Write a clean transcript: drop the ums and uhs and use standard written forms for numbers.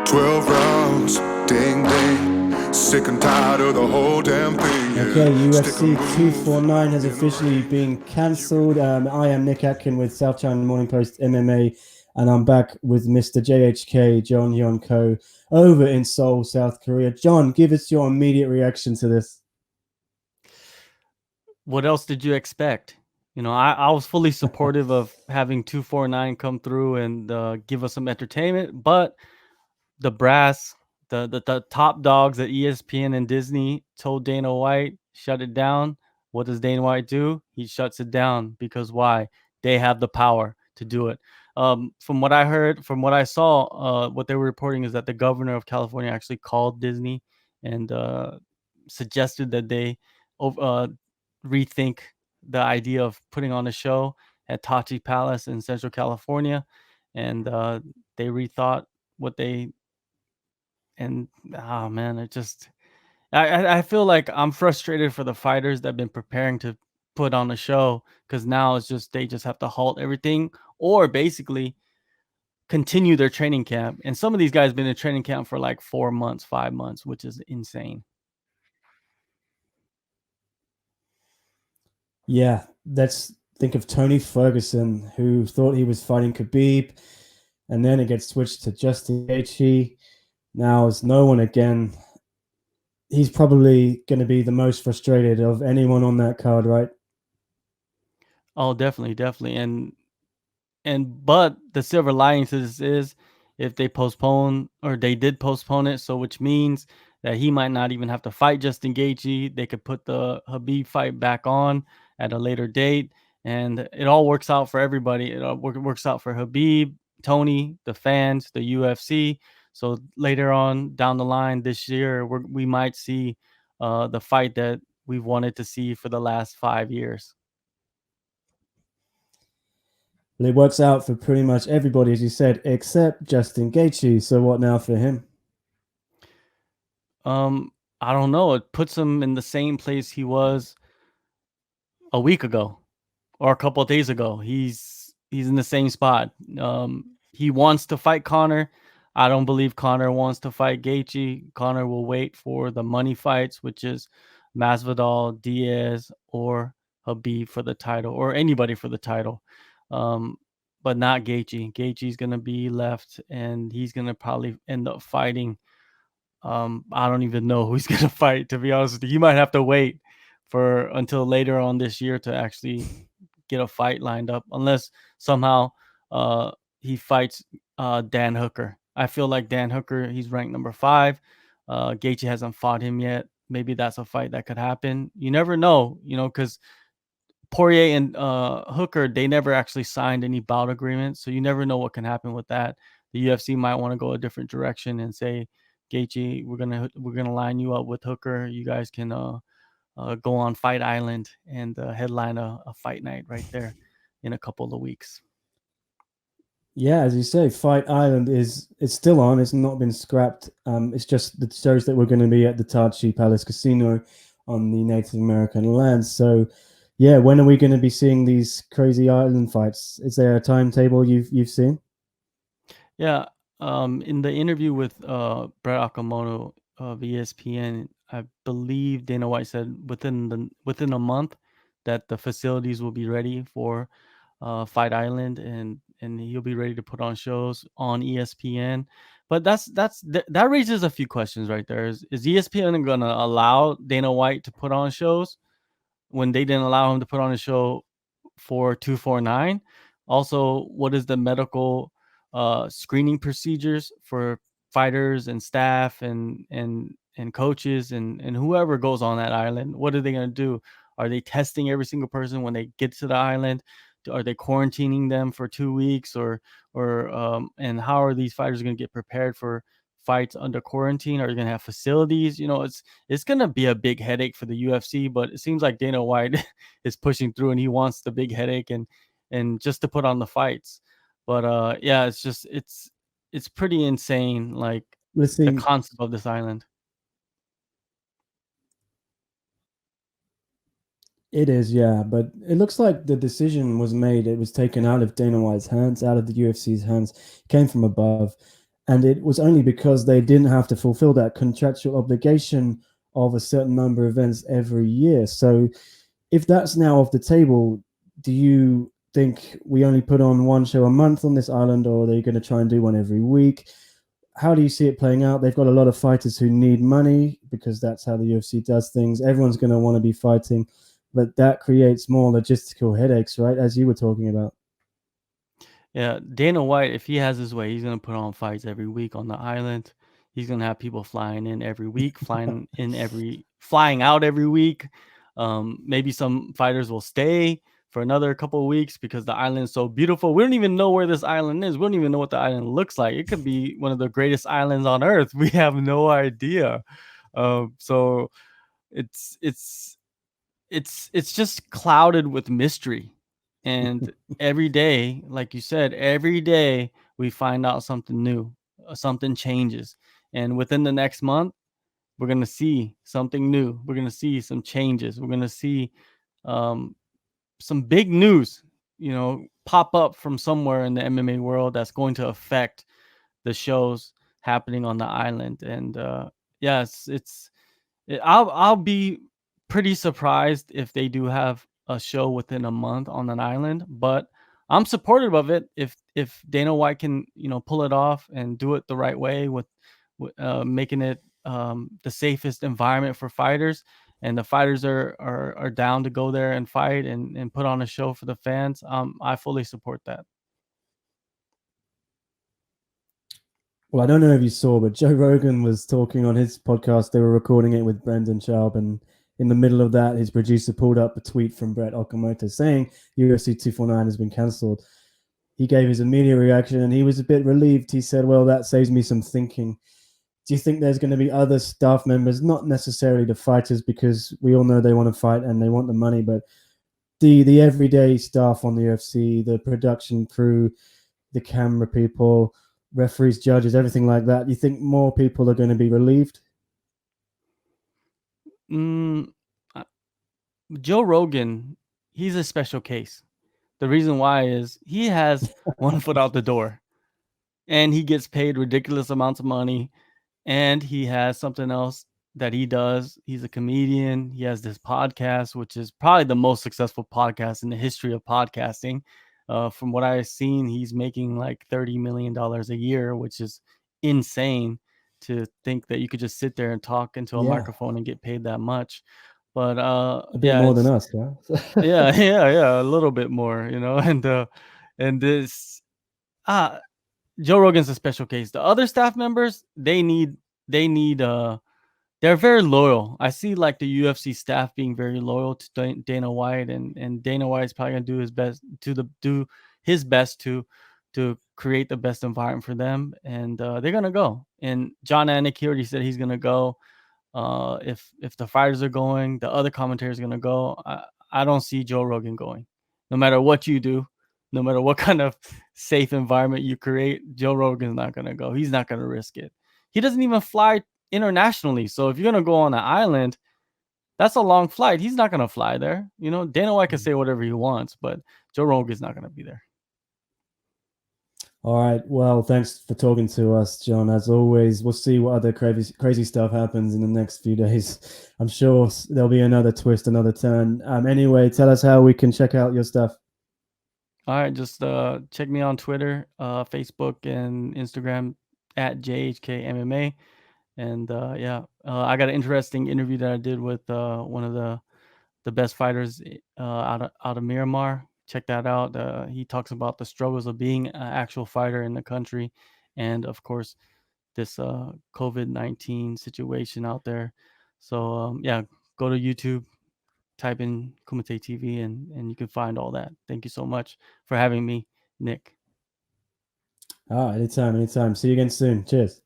12 rounds, ding ding. Sick and tired of the whole damn thing. Yeah. Okay, Stick UFC 'em 249 has you officially know. been cancelled. I am Nick Atkin with South China Morning Post MMA, and I'm back with Mr. JHK, John Hyon-ko, over in Seoul, South Korea. John, give us your immediate reaction to this. What else did you expect? I was fully supportive of having 249 come through and give us some entertainment, but the brass, the top dogs at ESPN and Disney told Dana White, shut it down. What does Dana White do? He shuts it down because why? They have the power to do it. From what I heard, from what I saw, what they were reporting is that the governor of California actually called Disney and suggested that they rethink the idea of putting on a show at Tachi Palace in Central California, and they rethought what they and oh man, it just I feel like I'm frustrated for the fighters that have been preparing to put on a show because now it's just they just have to halt everything or basically continue their training camp. And some of these guys been in training camp for like 4 months, 5 months, which is insane. Yeah, let's think of Tony Ferguson, who thought he was fighting Khabib, and then it gets switched to Justin Gaethje. Now it's no one again. He's probably going to be the most frustrated of anyone on that card, right? Oh, definitely, definitely. But the silver lining to this is if they postpone or they did postpone it, so which means that he might not even have to fight Justin Gaethje. They could put the Khabib fight back on at a later date, and it all works out for everybody. It all works out for Khabib, Tony, the fans, the UFC. So later on down the line this year, we might see the fight that we've wanted to see for the last 5 years. Well, it works out for pretty much everybody, as you said, except Justin Gaethje. So what now for him? Um, I don't know. It puts him in the same place he was a week ago or a couple of days ago. He's in the same spot. He wants to fight Conor. I don't believe Conor wants to fight Gaethje. Conor will wait for the money fights, which is Masvidal, Diaz, or Khabib for the title, or anybody for the title. Um, but not Gaethje. Gaethje's gonna be left, and he's gonna probably end up fighting. I don't even know who he's gonna fight, to be honest with you. You might have to wait for until later on this year to actually get a fight lined up, unless somehow uh, he fights Dan Hooker. I feel like Dan Hooker, he's ranked number 5. Gaethje hasn't fought him yet. Maybe that's a fight that could happen. You never know, because Poirier and Hooker, they never actually signed any bout agreements, so you never know what can happen with that. The UFC might want to go a different direction and say, Gaethje, we're gonna line you up with Hooker. You guys can go on Fight Island and headline a fight night right there in a couple of weeks. Yeah, as you say, Fight Island it's still on. It's not been scrapped. It's just the shows that we're going to be at the Tachi Palace Casino on the Native American lands. So, yeah, when are we going to be seeing these crazy island fights? Is there a timetable you've seen? Yeah, in the interview with Brett Okamoto of ESPN, I believe Dana White said within a month that the facilities will be ready for Fight Island, and he'll be ready to put on shows on ESPN. But that raises a few questions right there. Is ESPN going to allow Dana White to put on shows when they didn't allow him to put on a show for 249? Also, what is the medical screening procedures for fighters and staff and coaches and whoever goes on that island? What are they going to do? Are they testing every single person when they get to the island? Are they quarantining them for 2 weeks, or and how are these fighters going to get prepared for fights under quarantine? Are you going to have facilities? It's going to be a big headache for the UFC, but it seems like Dana White is pushing through and he wants the big headache and just to put on the fights. But yeah, it's pretty insane, like Let's the see. concept of this island. It is, yeah, but it looks like the decision was made. It was taken out of Dana White's hands, out of the UFC's hands, came from above. And it was only because they didn't have to fulfill that contractual obligation of a certain number of events every year. So if that's now off the table, do you think we only put on one show a month on this island, or are they going to try and do one every week? How do you see it playing out? They've got a lot of fighters who need money because that's how the UFC does things. Everyone's going to want to be fighting, but that creates more logistical headaches, right? As you were talking about. Yeah, Dana White, if he has his way, he's gonna put on fights every week on the island. He's gonna have people flying in every week, flying out every week. Maybe some fighters will stay for another couple of weeks because the island is so beautiful. We don't even know where this island is. We don't even know what the island looks like. It could be one of the greatest islands on earth. We have no idea. So it's it's just clouded with mystery. And every day, like you said, every day we find out something new, something changes. And within the next month, we're going to see something new. We're going to see some changes. We're going to see um, some big news, pop up from somewhere in the MMA world that's going to affect the shows happening on the island. And yes, I'll be pretty surprised if they do have a show within a month on an island, but I'm supportive of it if Dana White can pull it off and do it the right way with making it the safest environment for fighters, and the fighters are down to go there and fight and put on a show for the fans. I fully support that. Well, I don't know if you saw, but Joe Rogan was talking on his podcast. They were recording it with Brendan Schaub, and in the middle of that, his producer pulled up a tweet from Brett Okamoto saying UFC 249 has been cancelled. He gave his immediate reaction, and he was a bit relieved. He said, well, that saves me some thinking. Do you think there's going to be other staff members, not necessarily the fighters, because we all know they want to fight and they want the money, but the everyday staff on the UFC, the production crew, the camera people, referees, judges, everything like that? You think more people are going to be relieved? Joe Rogan, he's a special case. The reason why is he has one foot out the door, and he gets paid ridiculous amounts of money, and he has something else that he does. He's a comedian. He has this podcast, which is probably the most successful podcast in the history of podcasting. From what I've seen, he's making like $30 million a year, which is insane to think that you could just sit there and talk into a microphone and get paid that much. But a bit more than us, yeah. yeah, a little bit more, and this Joe Rogan's a special case. The other staff members, they're very loyal. I see like the UFC staff being very loyal to Dana White, and Dana White's probably gonna do his best to create the best environment for them, and they're gonna go. And John Anik, he already said he's gonna go. If the fighters are going, the other commentators are gonna go. I don't see Joe Rogan going. No matter what you do, no matter what kind of safe environment you create, Joe Rogan's not gonna go. He's not gonna risk it. He doesn't even fly internationally. So if you're gonna go on an island, that's a long flight. He's not gonna fly there. Dana White can say whatever he wants, but Joe Rogan's not gonna be there. All right. Well, thanks for talking to us, John. As always, we'll see what other crazy stuff happens in the next few days. I'm sure there'll be another twist, another turn. Anyway, tell us how we can check out your stuff. All right, just check me on Twitter, Facebook, and Instagram at JHKMMA. And I got an interesting interview that I did with one of the best fighters out of Myanmar. Check that out. He talks about the struggles of being an actual fighter in the country, and of course, this COVID-19 situation out there. So go to YouTube, type in Kumite TV, and you can find all that. Thank you so much for having me, Nick. Anytime. See you again soon. Cheers.